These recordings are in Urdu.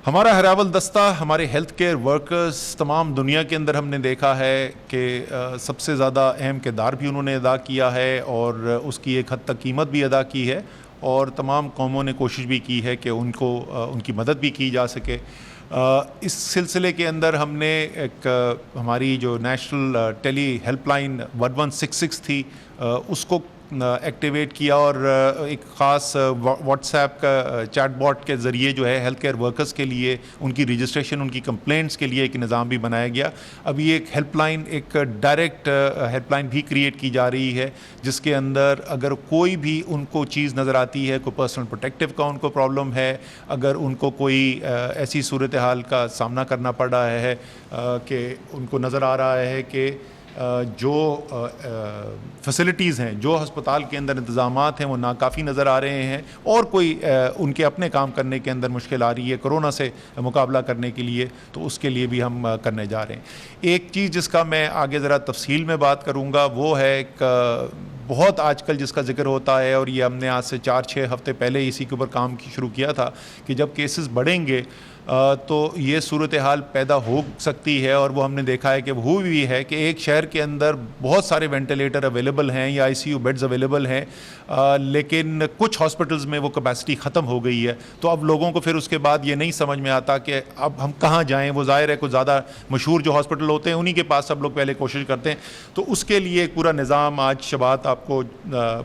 ہمارا ہراول دستہ ہمارے ہیلتھ کیئر ورکرز تمام دنیا کے اندر ہم نے دیکھا ہے کہ سب سے زیادہ اہم کردار بھی انہوں نے ادا کیا ہے اور اس کی ایک حد تک قیمت بھی ادا کی ہے، اور تمام قوموں نے کوشش بھی کی ہے کہ ان کی مدد بھی کی جا سکے۔ اس سلسلے کے اندر ہم نے ایک ہماری جو نیشنل ٹیلی ہیلپ لائن 1166 تھی اس کو ایکٹیویٹ کیا، اور ایک خاص واٹس ایپ کا چیٹ باٹ کے ذریعے جو ہے ہیلتھ کیئر ورکرز کے لیے ان کی رجسٹریشن، ان کی کمپلینٹس کے لیے ایک نظام بھی بنایا گیا۔ ابھی ایک ہیلپ لائن، ایک ڈائریکٹ ہیلپ لائن بھی کریٹ کی جا رہی ہے، جس کے اندر اگر کوئی بھی ان کو چیز نظر آتی ہے، کوئی پرسنل پروٹیکٹیو کا ان کو پرابلم ہے، اگر ان کو کوئی ایسی صورتحال کا سامنا کرنا پڑ رہا ہے کہ ان کو نظر آ رہا ہے کہ جو فیسلٹیز ہیں، جو ہسپتال کے اندر انتظامات ہیں وہ ناکافی نظر آ رہے ہیں، اور کوئی ان کے اپنے کام کرنے کے اندر مشکل آ رہی ہے کرونا سے مقابلہ کرنے کے لیے، تو اس کے لیے بھی ہم کرنے جا رہے ہیں۔ ایک چیز جس کا میں آگے ذرا تفصیل میں بات کروں گا وہ ہے ایک بہت آج کل جس کا ذکر ہوتا ہے، اور یہ ہم نے آج سے 4-6 ہفتے پہلے اسی کے اوپر کام شروع کیا تھا کہ جب کیسز بڑھیں گے تو یہ صورتحال پیدا ہو سکتی ہے، اور وہ ہم نے دیکھا ہے کہ وہ بھی ہے کہ ایک شہر کے اندر بہت سارے وینٹیلیٹر اویلیبل ہیں یا آئی سی یو بیڈز اویلیبل ہیں، لیکن کچھ ہاسپٹلز میں وہ کیپیسٹی ختم ہو گئی ہے، تو اب لوگوں کو پھر اس کے بعد یہ نہیں سمجھ میں آتا کہ اب ہم کہاں جائیں۔ وہ ظاہر ہے کچھ زیادہ مشہور جو ہاسپٹل ہوتے ہیں انہی کے پاس سب لوگ پہلے کوشش کرتے ہیں، تو اس کے لیے ایک پورا نظام آج شبات آپ کو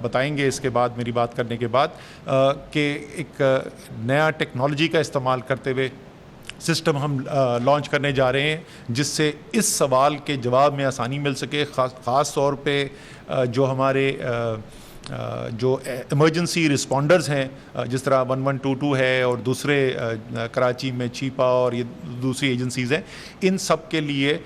بتائیں گے اس کے بعد، میری بات کرنے کے بعد، کہ ایک نیا ٹیکنالوجی کا استعمال کرتے ہوئے سسٹم ہم لانچ کرنے جا رہے ہیں، جس سے اس سوال کے جواب میں آسانی مل سکے، خاص طور پہ جو ہمارے جو ایمرجنسی رسپونڈرز ہیں، جس طرح 1122 ہے اور دوسرے کراچی میں چیپا اور یہ دوسری ایجنسیز ہیں، ان سب کے لیے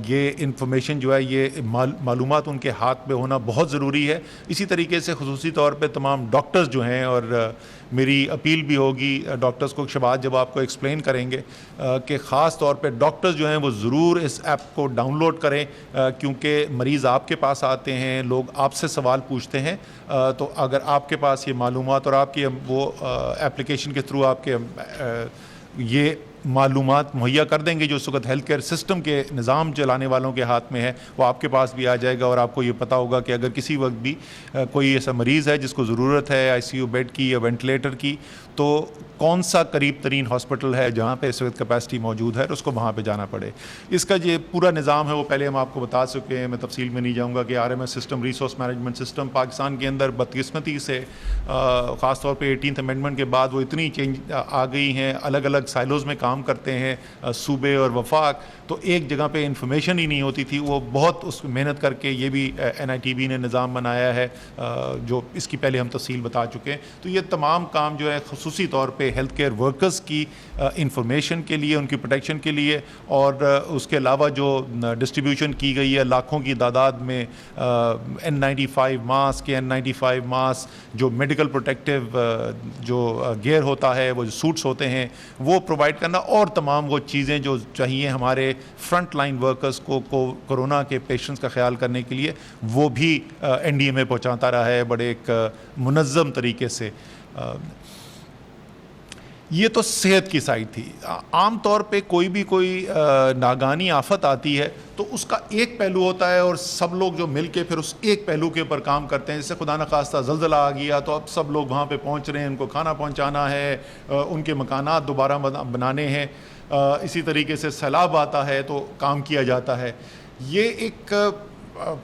یہ انفارمیشن جو ہے، یہ معلومات ان کے ہاتھ میں ہونا بہت ضروری ہے۔ اسی طریقے سے خصوصی طور پہ تمام ڈاکٹرز جو ہیں، اور میری اپیل بھی ہوگی ڈاکٹرز کو، شباب جب آپ کو ایکسپلین کریں گے کہ خاص طور پہ ڈاکٹرز جو ہیں وہ ضرور اس ایپ کو ڈاؤن لوڈ کریں، کیونکہ مریض آپ کے پاس آتے ہیں، لوگ آپ سے سوال پوچھتے ہیں، تو اگر آپ کے پاس یہ معلومات اور آپ کی وہ ایپلیکیشن کے تھرو آپ کے یہ معلومات مہیا کر دیں گے جو اس وقت ہیلتھ کیئر سسٹم کے نظام چلانے والوں کے ہاتھ میں ہے، وہ آپ کے پاس بھی آ جائے گا، اور آپ کو یہ پتہ ہوگا کہ اگر کسی وقت بھی کوئی ایسا مریض ہے جس کو ضرورت ہے آئی سی یو بیڈ کی یا وینٹیلیٹر کی، تو کون سا قریب ترین ہاسپٹل ہے جہاں پہ اس وقت کیپیسٹی موجود ہے، اس کو وہاں پہ جانا پڑے۔ اس کا یہ پورا نظام ہے وہ پہلے ہم آپ کو بتا چکے ہیں، میں تفصیل میں نہیں جاؤں گا کہ RMS system, resource management system Pakistan کے اندر بدقسمتی سے خاص طور پہ 18th امینڈمنٹ کے بعد وہ اتنی چینج آ گئی ہیں، الگ الگ سائلوز میں کام کرتے ہیں صوبے اور وفاق، تو ایک جگہ پہ انفارمیشن ہی نہیں ہوتی تھی۔ وہ بہت اس محنت کر کے یہ بھی NITB نے نظام بنایا ہے، جو اس کی پہلے ہم تفصیل بتا چکے ہیں۔ تو یہ تمام کام جو ہے خصوصی طور پہ ہیلتھ کیئر ورکرز کی انفارمیشن کے لیے، ان کی پروٹیکشن کے لیے، اور اس کے علاوہ جو ڈسٹریبیوشن کی گئی ہے لاکھوں کی تعداد میں N95 ماسک، N95 ماسک جو میڈیکل پروٹیکٹیو جو گیئر ہوتا ہے، وہ جو سوٹس ہوتے ہیں، وہ پرووائڈ کرنا، اور تمام وہ چیزیں جو چاہیے ہمارے فرنٹ لائن ورکرز کو کورونا کے پیشنٹس کا خیال کرنے کے لیے، وہ بھی NDMA پہنچاتا رہا ہے بڑے ایک منظم طریقے سے۔ یہ تو صحت کی سائڈ تھی۔ عام طور پہ کوئی ناگہانی آفت آتی ہے تو اس کا ایک پہلو ہوتا ہے، اور سب لوگ جو مل کے پھر اس ایک پہلو کے اوپر کام کرتے ہیں۔ جیسے خدا نخواستہ زلزلہ آ گیا تو اب سب لوگ وہاں پہ پہنچ رہے ہیں، ان کو کھانا پہنچانا ہے، ان کے مکانات دوبارہ بنانے ہیں۔ اسی طریقے سے سیلاب آتا ہے تو کام کیا جاتا ہے۔ یہ ایک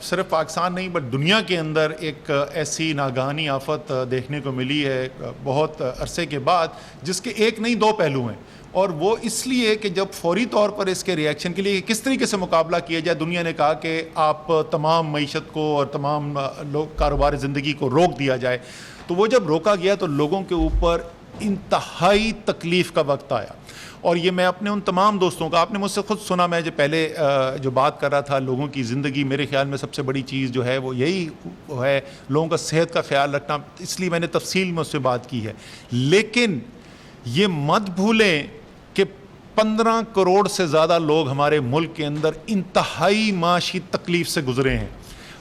صرف پاکستان نہیں بٹ دنیا کے اندر ایک ایسی ناگہانی آفت دیکھنے کو ملی ہے بہت عرصے کے بعد، جس کے ایک نہیں دو پہلو ہیں، اور وہ اس لیے کہ جب فوری طور پر اس کے ریئیکشن کے لیے کس طریقے سے مقابلہ کیا جائے، دنیا نے کہا کہ آپ تمام معیشت کو اور تمام کاروبار زندگی کو روک دیا جائے۔ تو وہ جب روکا گیا تو لوگوں کے اوپر انتہائی تکلیف کا وقت آیا، اور یہ میں اپنے ان تمام دوستوں کا، آپ نے مجھ سے خود سنا، میں جو پہلے جو بات کر رہا تھا لوگوں کی زندگی، میرے خیال میں سب سے بڑی چیز جو ہے وہ یہی ہے لوگوں کا صحت کا خیال رکھنا، اس لیے میں نے تفصیل میں اس سے بات کی ہے۔ لیکن یہ مت بھولیں کہ 15 کروڑ سے زیادہ لوگ ہمارے ملک کے اندر انتہائی معاشی تکلیف سے گزرے ہیں،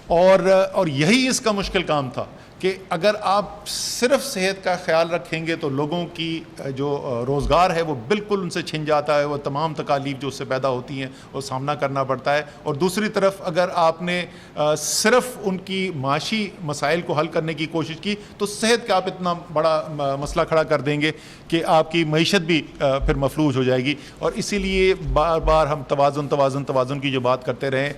اور یہی اس کا مشکل کام تھا کہ اگر آپ صرف صحت کا خیال رکھیں گے تو لوگوں کی جو روزگار ہے وہ بالکل ان سے چھن جاتا ہے، وہ تمام تکالیف جو اس سے پیدا ہوتی ہیں وہ سامنا کرنا پڑتا ہے. اور دوسری طرف اگر آپ نے صرف ان کی معاشی مسائل کو حل کرنے کی کوشش کی تو صحت کا آپ اتنا بڑا مسئلہ کھڑا کر دیں گے کہ آپ کی معیشت بھی پھر مفلوج ہو جائے گی. اور اسی لیے بار بار ہم توازن کی جو بات کرتے رہے،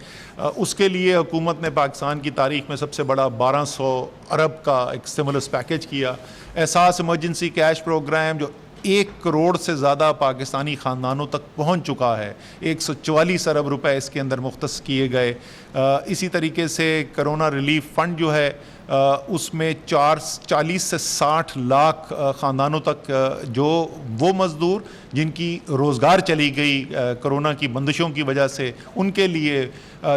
اس کے لیے حکومت نے پاکستان کی تاریخ میں سب سے بڑا 1200 ارب کا ایک اسٹیمولس پیکیج کیا. احساس ایمرجنسی کیش پروگرام جو 1 کروڑ سے زیادہ پاکستانی خاندانوں تک پہنچ چکا ہے، 144 ارب روپے اس کے اندر مختص کیے گئے. اسی طریقے سے کرونا ریلیف فنڈ جو ہے اس میں 40 سے 60 لاکھ خاندانوں تک جو وہ مزدور جن کی روزگار چلی گئی کرونا کی بندشوں کی وجہ سے، ان کے لیے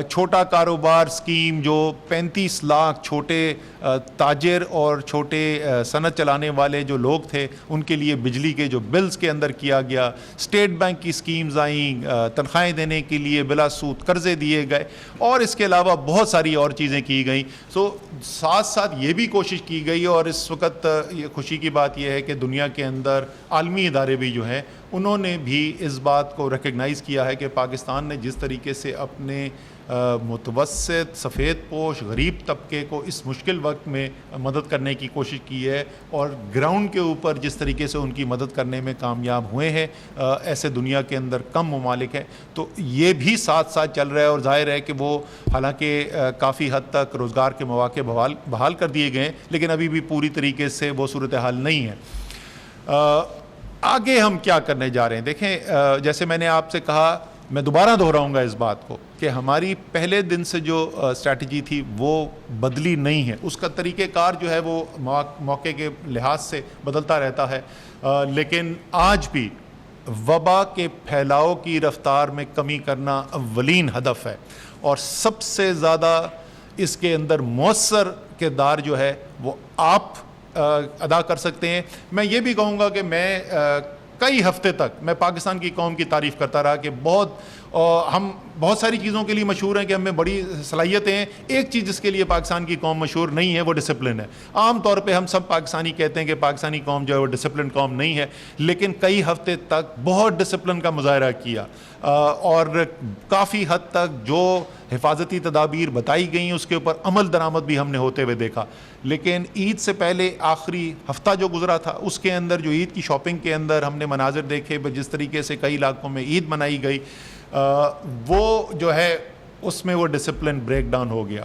چھوٹا کاروبار اسکیم جو 35 لاکھ چھوٹے تاجر اور چھوٹے صنعت چلانے والے جو لوگ تھے ان کے لیے بجلی کے جو بلز کے اندر کیا گیا. اسٹیٹ بینک کی اسکیمز آئیں تنخواہیں دینے کے لیے بلا سود قرضے دیے گئے، اور اس کے علاوہ بہت ساری اور چیزیں کی گئیں. ساتھ ساتھ یہ بھی کوشش کی گئی، اور اس وقت یہ خوشی کی بات یہ ہے کہ دنیا کے اندر عالمی ادارے بھی جو ہیں انہوں نے بھی اس بات کو ریکگنائز کیا ہے کہ پاکستان نے جس طریقے سے اپنے متوسط سفید پوش غریب طبقے کو اس مشکل وقت میں مدد کرنے کی کوشش کی ہے اور گراؤنڈ کے اوپر جس طریقے سے ان کی مدد کرنے میں کامیاب ہوئے ہیں، ایسے دنیا کے اندر کم ممالک ہیں. تو یہ بھی ساتھ ساتھ چل رہا ہے، اور ظاہر ہے کہ وہ حالانکہ کافی حد تک روزگار کے مواقع بحال کر دیے گئے ہیں، لیکن ابھی بھی پوری طریقے سے وہ صورتحال نہیں ہے. آگے ہم کیا کرنے جا رہے ہیں؟ دیکھیں، جیسے میں نے آپ سے کہا، میں دوبارہ دہراؤں گا اس بات کو کہ ہماری پہلے دن سے جو اسٹریٹجی تھی وہ بدلی نہیں ہے. اس کا طریقہ کار جو ہے وہ موقع کے لحاظ سے بدلتا رہتا ہے، لیکن آج بھی وبا کے پھیلاؤ کی رفتار میں کمی کرنا اولین ہدف ہے، اور سب سے زیادہ اس کے اندر مؤثر کردار جو ہے وہ آپ ادا کر سکتے ہیں. میں یہ بھی کہوں گا کہ میں کئی ہفتے تک میں پاکستان کی قوم کی تعریف کرتا رہا کہ ہم بہت ساری چیزوں کے لیے مشہور ہیں کہ ہمیں بڑی صلاحیتیں ہیں. ایک چیز جس کے لیے پاکستان کی قوم مشہور نہیں ہے وہ ڈسپلن ہے. عام طور پہ ہم سب پاکستانی کہتے ہیں کہ پاکستانی قوم جو ہے وہ ڈسپلن قوم نہیں ہے، لیکن کئی ہفتے تک بہت ڈسپلن کا مظاہرہ کیا، اور کافی حد تک جو حفاظتی تدابیر بتائی گئیں اس کے اوپر عمل درآمد بھی ہم نے ہوتے ہوئے دیکھا. لیکن عید سے پہلے آخری ہفتہ جو گزرا تھا اس کے اندر جو عید کی شاپنگ کے اندر ہم نے مناظر دیکھے، جس طریقے سے کئی علاقوں میں عید منائی گئی، وہ جو ہے اس میں وہ ڈسپلن بریک ڈاؤن ہو گیا.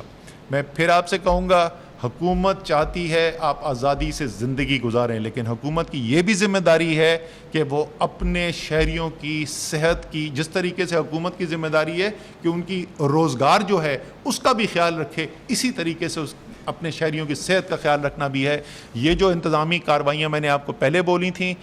میں پھر آپ سے کہوں گا، حکومت چاہتی ہے آپ آزادی سے زندگی گزاریں، لیکن حکومت کی یہ بھی ذمہ داری ہے کہ وہ اپنے شہریوں کی صحت کی، جس طریقے سے حکومت کی ذمہ داری ہے کہ ان کی روزگار جو ہے اس کا بھی خیال رکھے، اسی طریقے سے اپنے شہریوں کی صحت کا خیال رکھنا بھی ہے. یہ جو انتظامی کارروائیاں میں نے آپ کو پہلے بولی تھیں،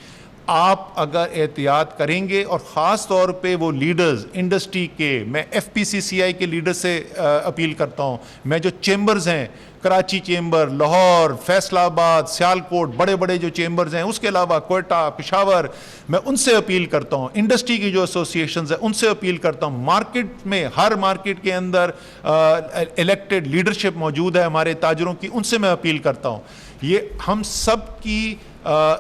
آپ اگر احتیاط کریں گے، اور خاص طور پہ وہ لیڈرز انڈسٹری کے، میں FPCCI کے لیڈر سے اپیل کرتا ہوں، میں جو چیمبرز ہیں، کراچی چیمبر، لاہور، فیصل آباد، سیالکوٹ، بڑے بڑے جو چیمبرز ہیں، اس کے علاوہ کوئٹہ، پشاور، میں ان سے اپیل کرتا ہوں. انڈسٹری کی جو ایسوسیشنز ہیں ان سے اپیل کرتا ہوں. مارکیٹ میں، ہر مارکیٹ کے اندر الیکٹڈ لیڈرشپ موجود ہے ہمارے تاجروں کی، ان سے میں اپیل کرتا ہوں. یہ ہم سب کی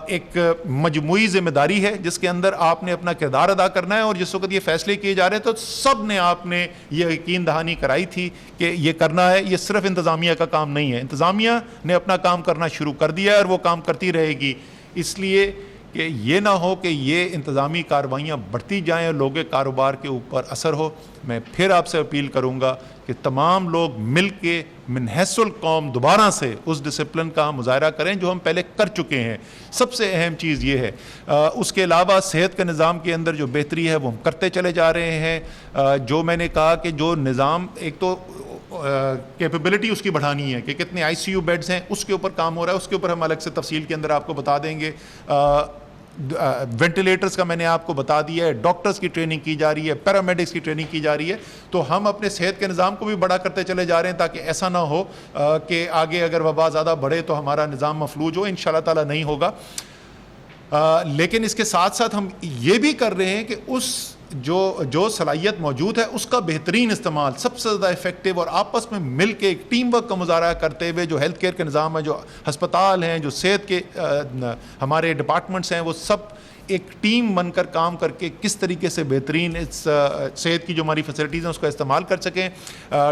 ایک مجموعی ذمہ داری ہے جس کے اندر آپ نے اپنا کردار ادا کرنا ہے. اور جس وقت یہ فیصلے کیے جا رہے تو سب نے آپ نے یہ یقین دہانی کرائی تھی کہ یہ کرنا ہے. یہ صرف انتظامیہ کا کام نہیں ہے، انتظامیہ نے اپنا کام کرنا شروع کر دیا ہے اور وہ کام کرتی رہے گی. اس لیے کہ یہ نہ ہو کہ یہ انتظامی کارروائیاں بڑھتی جائیں اور لوگوں کے کاروبار کے اوپر اثر ہو. میں پھر آپ سے اپیل کروں گا کہ تمام لوگ مل کے من حیث القوم دوبارہ سے اس ڈسپلن کا مظاہرہ کریں جو ہم پہلے کر چکے ہیں. سب سے اہم چیز یہ ہے. اس کے علاوہ صحت کے نظام کے اندر جو بہتری ہے وہ ہم کرتے چلے جا رہے ہیں. جو میں نے کہا کہ جو نظام، ایک تو کیپیبلٹی اس کی بڑھانی ہے کہ کتنے ICU بیڈز ہیں، اس کے اوپر کام ہو رہا ہے. اس کے اوپر ہم الگ سے تفصیل کے اندر آپ کو بتا دیں گے. وینٹیلیٹرز کا میں نے آپ کو بتا دیا ہے، ڈاکٹرز کی ٹریننگ کی جا رہی ہے، پیرامیڈکس کی ٹریننگ کی جا رہی ہے. تو ہم اپنے صحت کے نظام کو بھی بڑا کرتے چلے جا رہے ہیں تاکہ ایسا نہ ہو کہ آگے اگر وبا زیادہ بڑھے تو ہمارا نظام مفلوج ہو. انشاءاللہ تعالیٰ نہیں ہوگا. لیکن اس کے ساتھ ساتھ ہم یہ بھی کر رہے ہیں کہ اس جو صلاحیت موجود ہے اس کا بہترین استعمال، سب سے زیادہ افیکٹو، اور آپس میں مل کے ایک ٹیم ورک کا مظاہرہ کرتے ہوئے جو ہیلتھ کیئر کے نظام ہے، جو ہسپتال ہیں، جو صحت کے ہمارے ڈپارٹمنٹس ہیں، وہ سب ایک ٹیم بن کر کام کر کے کس طریقے سے بہترین اس صحت کی جو ہماری فیسلٹیز ہیں اس کا استعمال کر سکیں۔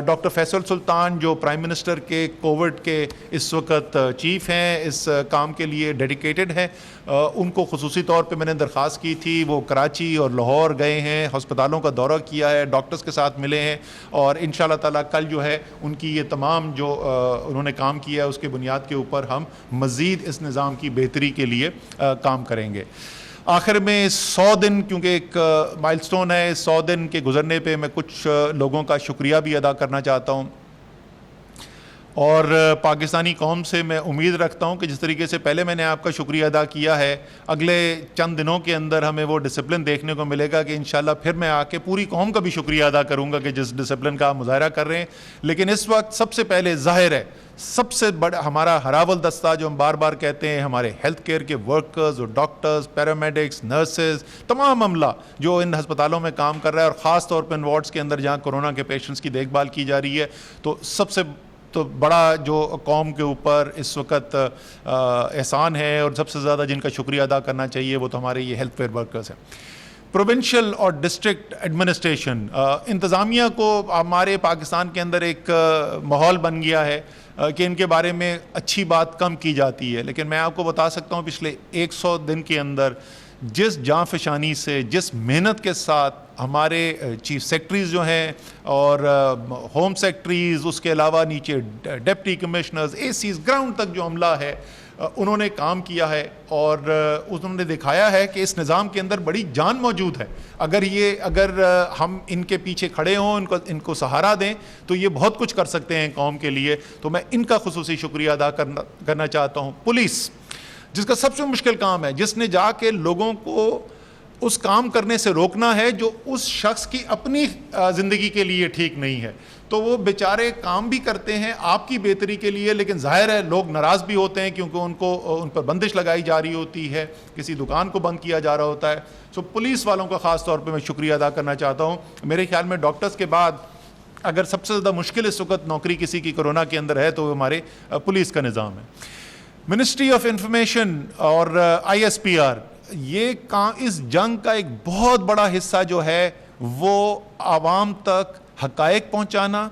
ڈاکٹر فیصل سلطان جو پرائم منسٹر کے کووڈ کے اس وقت چیف ہیں، اس کام کے لیے ڈیڈیکیٹڈ ہیں، ان کو خصوصی طور پہ میں نے درخواست کی تھی، وہ کراچی اور لاہور گئے ہیں، ہسپتالوں کا دورہ کیا ہے، ڈاکٹرز کے ساتھ ملے ہیں، اور انشاءاللہ تعالیٰ کل جو ہے ان کی یہ تمام جو انہوں نے کام کیا ہے اس کے بنیاد کے اوپر ہم مزید اس نظام کی بہتری کے لیے کام کریں گے۔ آخر میں 100 دن کیونکہ ایک مائل سٹون ہے، 100 دن کے گزرنے پہ میں کچھ لوگوں کا شکریہ بھی ادا کرنا چاہتا ہوں، اور پاکستانی قوم سے میں امید رکھتا ہوں کہ جس طریقے سے پہلے میں نے آپ کا شکریہ ادا کیا ہے، اگلے چند دنوں کے اندر ہمیں وہ ڈسپلن دیکھنے کو ملے گا کہ انشاءاللہ پھر میں آ کے پوری قوم کا بھی شکریہ ادا کروں گا کہ جس ڈسپلن کا آپ مظاہرہ کر رہے ہیں۔ لیکن اس وقت سب سے پہلے ظاہر ہے سب سے بڑا ہمارا ہراول دستہ جو ہم بار بار کہتے ہیں، ہمارے ہیلتھ کیئر کے ورکرز اور ڈاکٹرز، پیرامیڈکس، نرسز، تمام عملہ جو ان ہسپتالوں میں کام کر رہا ہے، اور خاص طور پہ ان وارڈز کے اندر جہاں کورونا کے پیشنٹس کی دیکھ بھال کی جا رہی ہے، تو سب سے بڑا جو قوم کے اوپر اس وقت احسان ہے اور سب سے زیادہ جن کا شکریہ ادا کرنا چاہیے وہ تو ہمارے یہ ہیلتھ کیئر ورکرز ہیں۔ پروونشل اور ڈسٹرکٹ ایڈمنسٹریشن انتظامیہ کو ہمارے پاکستان کے اندر ایک ماحول بن گیا ہے کہ ان کے بارے میں اچھی بات کم کی جاتی ہے، لیکن میں آپ کو بتا سکتا ہوں پچھلے 100 دن کے اندر جس جاں فشانی سے، جس محنت کے ساتھ ہمارے چیف سیکٹریز جو ہیں اور ہوم سیکٹریز، اس کے علاوہ نیچے ڈپٹی کمشنرز، اے سیز، گراؤنڈ تک جو عملہ ہے انہوں نے کام کیا ہے، اور انہوں نے دکھایا ہے کہ اس نظام کے اندر بڑی جان موجود ہے۔ اگر ہم ان کے پیچھے کھڑے ہوں، ان کو سہارا دیں تو یہ بہت کچھ کر سکتے ہیں قوم کے لیے، تو میں ان کا خصوصی شکریہ ادا کرنا چاہتا ہوں۔ پولیس جس کا سب سے مشکل کام ہے، جس نے جا کے لوگوں کو اس کام کرنے سے روکنا ہے جو اس شخص کی اپنی زندگی کے لیے ٹھیک نہیں ہے، تو وہ بیچارے کام بھی کرتے ہیں آپ کی بہتری کے لیے، لیکن ظاہر ہے لوگ ناراض بھی ہوتے ہیں کیونکہ ان پر بندش لگائی جا رہی ہوتی ہے، کسی دکان کو بند کیا جا رہا ہوتا ہے۔ سو پولیس والوں کا خاص طور پہ میں شکریہ ادا کرنا چاہتا ہوں۔ میرے خیال میں ڈاکٹرز کے بعد اگر سب سے زیادہ مشکل اس وقت نوکری کسی کی کورونا کے اندر ہے تو ہمارے پولیس کا نظام ہے۔ منسٹری آف انفارمیشن اور ISPR، یہ اس جنگ کا ایک بہت بڑا حصہ جو ہے وہ عوام تک حقائق پہنچانا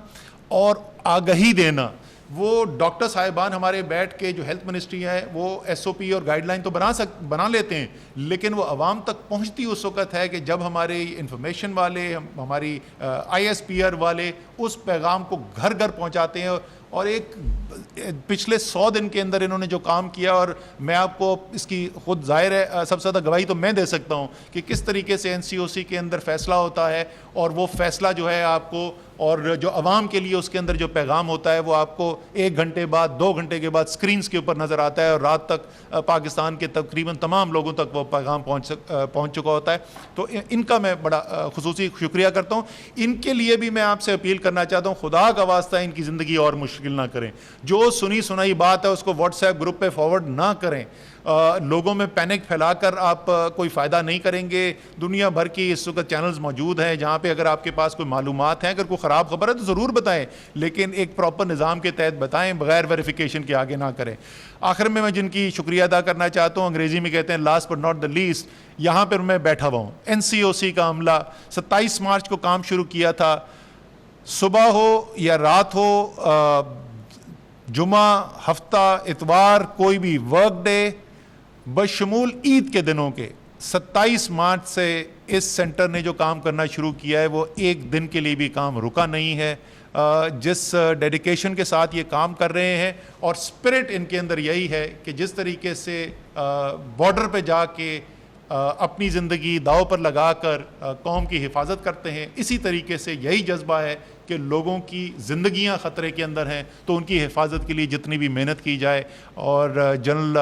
اور آگہی دینا۔ وہ ڈاکٹر صاحبان ہمارے بیٹھ کے جو ہیلتھ منسٹری ہے وہ SOP اور گائیڈ لائن تو بنا لیتے ہیں، لیکن وہ عوام تک پہنچتی اس وقت ہے کہ جب ہمارے انفارمیشن والے، ہماری ISPR والے اس پیغام کو گھر گھر پہنچاتے ہیں۔ اور ایک پچھلے 100 دن کے اندر انہوں نے جو کام کیا، اور میں آپ کو اس کی خود ظاہر ہے سب سے زیادہ گواہی تو میں دے سکتا ہوں کہ کس طریقے سے NCOC کے اندر فیصلہ ہوتا ہے، اور وہ فیصلہ جو ہے آپ کو، اور جو عوام کے لیے اس کے اندر جو پیغام ہوتا ہے وہ آپ کو 1 گھنٹے بعد، 2 گھنٹے کے بعد سکرینز کے اوپر نظر آتا ہے، اور رات تک پاکستان کے تقریباً تمام لوگوں تک وہ پیغام پہنچ چکا ہوتا ہے۔ تو ان کا میں بڑا خصوصی شکریہ کرتا ہوں۔ ان کے لیے بھی میں آپ سے اپیل کرنا چاہتا ہوں، خدا کا واسطہ ان کی زندگی اور مشکل نہ کریں، جو سنی سنائی بات ہے اس کو واٹس ایپ گروپ پہ فارورڈ نہ کریں، لوگوں میں پینک پھیلا کر آپ کوئی فائدہ نہیں کریں گے۔ دنیا بھر کی اس وقت چینلز موجود ہیں جہاں پہ اگر آپ کے پاس کوئی معلومات ہیں، اگر کوئی خراب خبر ہے تو ضرور بتائیں، لیکن ایک پراپر نظام کے تحت بتائیں، بغیر ویریفیکیشن کے آگے نہ کریں۔ آخر میں جن کی شکریہ ادا کرنا چاہتا ہوں، انگریزی میں کہتے ہیں last but not the least, یہاں پر میں بیٹھا ہوا ہوں۔ NCOC کا عملہ 27 مارچ کو کام شروع کیا تھا، صبح ہو یا رات ہو، جمعہ، ہفتہ، اتوار، کوئی بھی ورک ڈے، بشمول عید کے دنوں کے 27 مارچ سے اس سینٹر نے جو کام کرنا شروع کیا ہے وہ ایک دن کے لیے بھی کام رکا نہیں ہے۔ جس ڈیڈیکیشن کے ساتھ یہ کام کر رہے ہیں، اور اسپرٹ ان کے اندر یہی ہے کہ جس طریقے سے بارڈر پہ جا کے اپنی زندگی داؤ پر لگا کر قوم کی حفاظت کرتے ہیں، اسی طریقے سے یہی جذبہ ہے کہ لوگوں کی زندگیاں خطرے کے اندر ہیں تو ان کی حفاظت کے لیے جتنی بھی محنت کی جائے. اور جنرل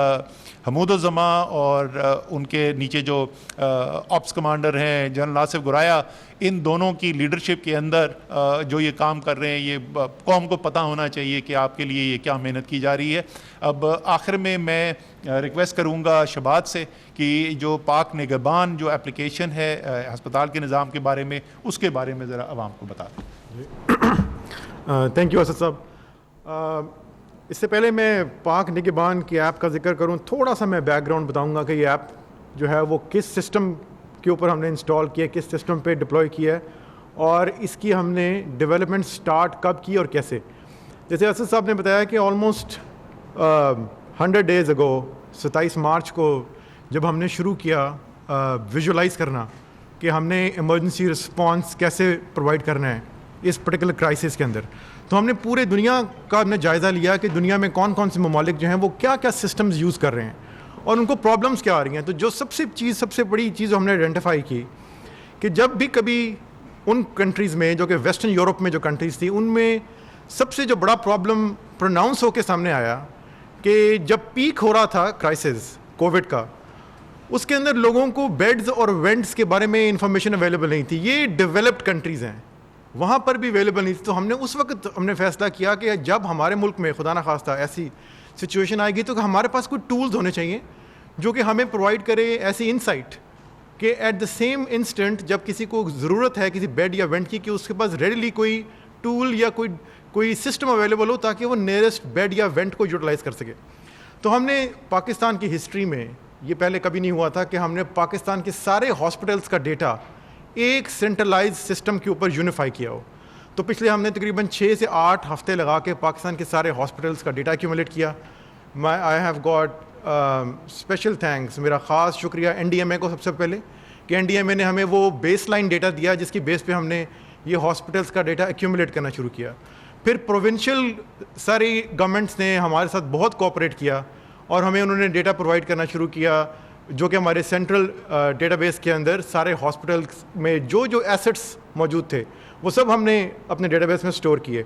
حمود الزماں اور ان کے نیچے جو آپس کمانڈر ہیں جنرل آصف گرایا, ان دونوں کی لیڈرشپ کے اندر جو یہ کام کر رہے ہیں, یہ قوم کو پتہ ہونا چاہیے کہ آپ کے لیے یہ کیا محنت کی جا رہی ہے. اب آخر میں ریکویسٹ کروں گا شبات سے کہ جو پاک نگہبان جو اپلیکیشن ہے ہسپتال کے نظام کے بارے میں, اس کے بارے میں ذرا عوام کو بتا دیں. تھینک یو اسد صاحب. اس سے پہلے میں پاک نگہبان کی ایپ کا ذکر کروں, تھوڑا سا میں بیک گراؤنڈ بتاؤں گا کہ یہ ایپ جو ہے وہ کس سسٹم کے اوپر ہم نے انسٹال کیا, کس سسٹم پہ ڈپلوائے کیا ہے, اور اس کی ہم نے ڈیولپمنٹ سٹارٹ کب کی اور کیسے. جیسے اسد صاحب نے بتایا کہ آلموسٹ 100 days ago 27 مارچ کو جب ہم نے شروع کیا ویژولائز کرنا کہ ہم نے ایمرجنسی رسپانس کیسے پرووائڈ کرنا ہے اس پرٹیکولر کرائسس کے اندر, تو ہم نے پورے دنیا کا ہم نے جائزہ لیا کہ دنیا میں کون کون سے ممالک جو ہیں وہ کیا کیا سسٹمز یوز کر رہے ہیں اور ان کو پرابلمس کیا آ رہی ہیں. تو جو سب سے بڑی چیز ہم نے آئیڈینٹیفائی کی کہ جب بھی کبھی ان کنٹریز میں جو کہ ویسٹرن یورپ میں جو کنٹریز تھی, ان میں سب سے جو بڑا پرابلم پروناؤنس ہو کے سامنے آیا کہ جب پیک ہو رہا تھا کرائسس کووڈ کا, اس کے اندر لوگوں کو بیڈز اور وینٹس کے بارے میں انفارمیشن اویلیبل نہیں تھی. یہ ڈیولپڈ کنٹریز ہیں, وہاں پر بھی اویلیبل نہیں تھی. تو ہم نے اس وقت فیصلہ کیا کہ جب ہمارے ملک میں خدا نخواستہ ایسی سچویشن آئے گی تو ہمارے پاس کوئی ٹولز ہونے چاہیے جو کہ ہمیں پرووائڈ کرے ایسی انسائٹ کہ ایٹ دا سیم انسٹنٹ جب کسی کو ضرورت ہے کسی بیڈ یا وینٹ کی, کہ اس کے پاس ریڈیلی کوئی ٹول یا کوئی سسٹم اویلیبل ہو تاکہ وہ نیئرسٹ بیڈ یا وینٹ کو یوٹیلائز کر سکے. تو ہم نے پاکستان کی ہسٹری میں یہ پہلے کبھی نہیں ہوا تھا کہ ہم نے پاکستان کے سارے ہاسپٹلس کا ڈیٹا ایک سینٹرلائز سسٹم کے اوپر یونیفائی کیا ہو. تو پچھلے ہم نے تقریباً 6 سے 8 ہفتے لگا کے پاکستان کے سارے ہاسپٹلس کا ڈیٹا ایکیومولیٹ کیا. I have got special thanks, میرا خاص شکریہ NDMA کو سب سے پہلے کہ NDMA نے ہمیں وہ بیس لائن ڈیٹا دیا جس کی بیس پہ ہم نے یہ ہاسپٹلس کا ڈیٹا ایکیومولیٹ کرنا شروع کیا. پھر پروونشل ساری گورنمنٹس نے ہمارے ساتھ بہت کوآپریٹ کیا اور ہمیں انہوں نے ڈیٹا پرووائڈ کرنا شروع کیا جو کہ ہمارے سینٹرل ڈیٹا بیس کے اندر سارے ہاسپٹلس میں جو ایسٹس موجود تھے وہ سب ہم نے اپنے ڈیٹا بیس میں اسٹور کیے.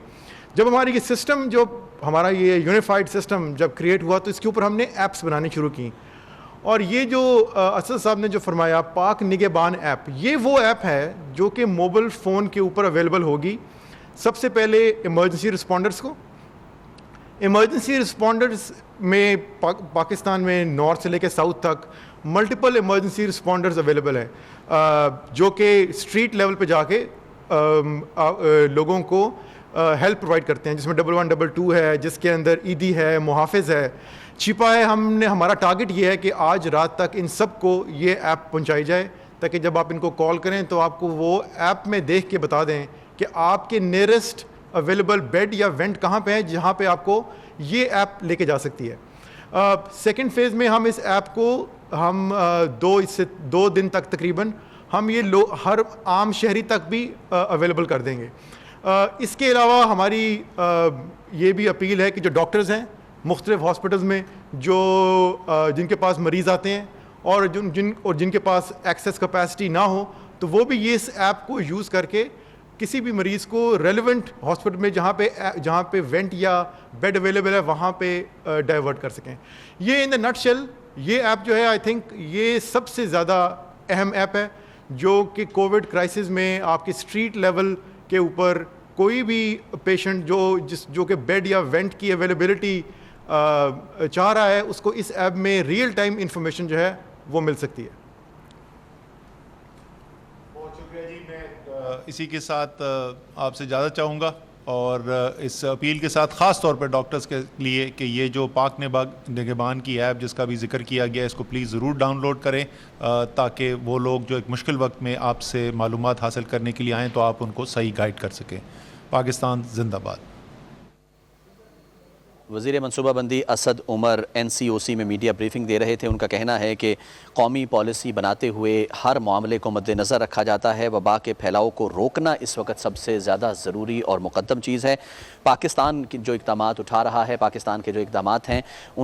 جب ہماری یہ سسٹم جو ہمارا یہ یونیفائڈ سسٹم جب کریٹ ہوا تو اس کے اوپر ہم نے ایپس بنانی شروع کی. اور یہ جو اسد صاحب نے جو فرمایا پاک نگہبان ایپ, یہ وہ ایپ ہے جو کہ موبائل فون کے اوپر اویلیبل ہوگی. سب سے پہلے ایمرجنسی رسپونڈرس کو, ایمرجنسی رسپونڈرس میں پاکستان میں نارتھ سے لے کے ساؤتھ تک ملٹیپل ایمرجنسی رسپونڈرز اویلیبل ہیں جو کہ اسٹریٹ لیول پہ جا کے لوگوں کو ہیلپ پرووائڈ کرتے ہیں, جس میں 1112 ہے, جس کے اندر ایدی ہے, محافظ ہے, چھپا ہے. ہمارا ٹارگٹ یہ ہے کہ آج رات تک ان سب کو یہ ایپ پہنچائی جائے تاکہ جب آپ ان کو کال کریں تو آپ کو وہ ایپ میں دیکھ کے بتا دیں کہ آپ کے نیئرسٹ اویلیبل بیڈ یا وینٹ کہاں پہ ہے جہاں پہ آپ کو یہ ایپ لے کے جا سکتی ہے. سیکنڈ فیز میں ہم اس ایپ کو ہم 2 دن تک تقریباً ہم یہ ہر عام شہری تک بھی اویلیبل کر دیں گے. اس کے علاوہ ہماری یہ بھی اپیل ہے کہ جو ڈاکٹرز ہیں مختلف ہاسپٹلز میں جن کے پاس مریض آتے ہیں اور جن کے پاس ایکسیس کیپیسٹی نہ ہو تو وہ بھی یہ اس ایپ کو یوز کر کے کسی بھی مریض کو ریلیونٹ ہاسپٹل میں جہاں پہ وینٹ یا بیڈ اویلیبل ہے وہاں پہ ڈائیورٹ کر سکیں. یہ ان دا نٹ شیل یہ ایپ جو ہے آئی تھنک یہ سب سے زیادہ اہم ایپ ہے جو کہ کووڈ کرائسس میں آپ کے اسٹریٹ لیول کے اوپر کوئی بھی پیشنٹ جو کہ بیڈ یا وینٹ کی اویلیبلٹی چاہ رہا ہے اس کو اس ایپ میں ریئل ٹائم انفارمیشن جو ہے وہ مل سکتی ہے. بہت شکریہ جی. میں اسی کے ساتھ آپ سے اجازت چاہوں گا اور اس اپیل کے ساتھ خاص طور پر ڈاکٹرز کے لیے کہ یہ جو پاک نگہبان کی ایپ جس کا بھی ذکر کیا گیا اس کو پلیز ضرور ڈاؤن لوڈ کریں تاکہ وہ لوگ جو ایک مشکل وقت میں آپ سے معلومات حاصل کرنے کے لیے آئیں تو آپ ان کو صحیح گائیڈ کر سکیں. پاکستان زندہ باد. وزیر منصوبہ بندی اسد عمر NCOC میں میڈیا بریفنگ دے رہے تھے. ان کا کہنا ہے کہ قومی پالیسی بناتے ہوئے ہر معاملے کو مد نظر رکھا جاتا ہے. وبا کے پھیلاؤ کو روکنا اس وقت سب سے زیادہ ضروری اور مقدم چیز ہے. پاکستان جو اقدامات اٹھا رہا ہے, پاکستان کے جو اقدامات ہیں ان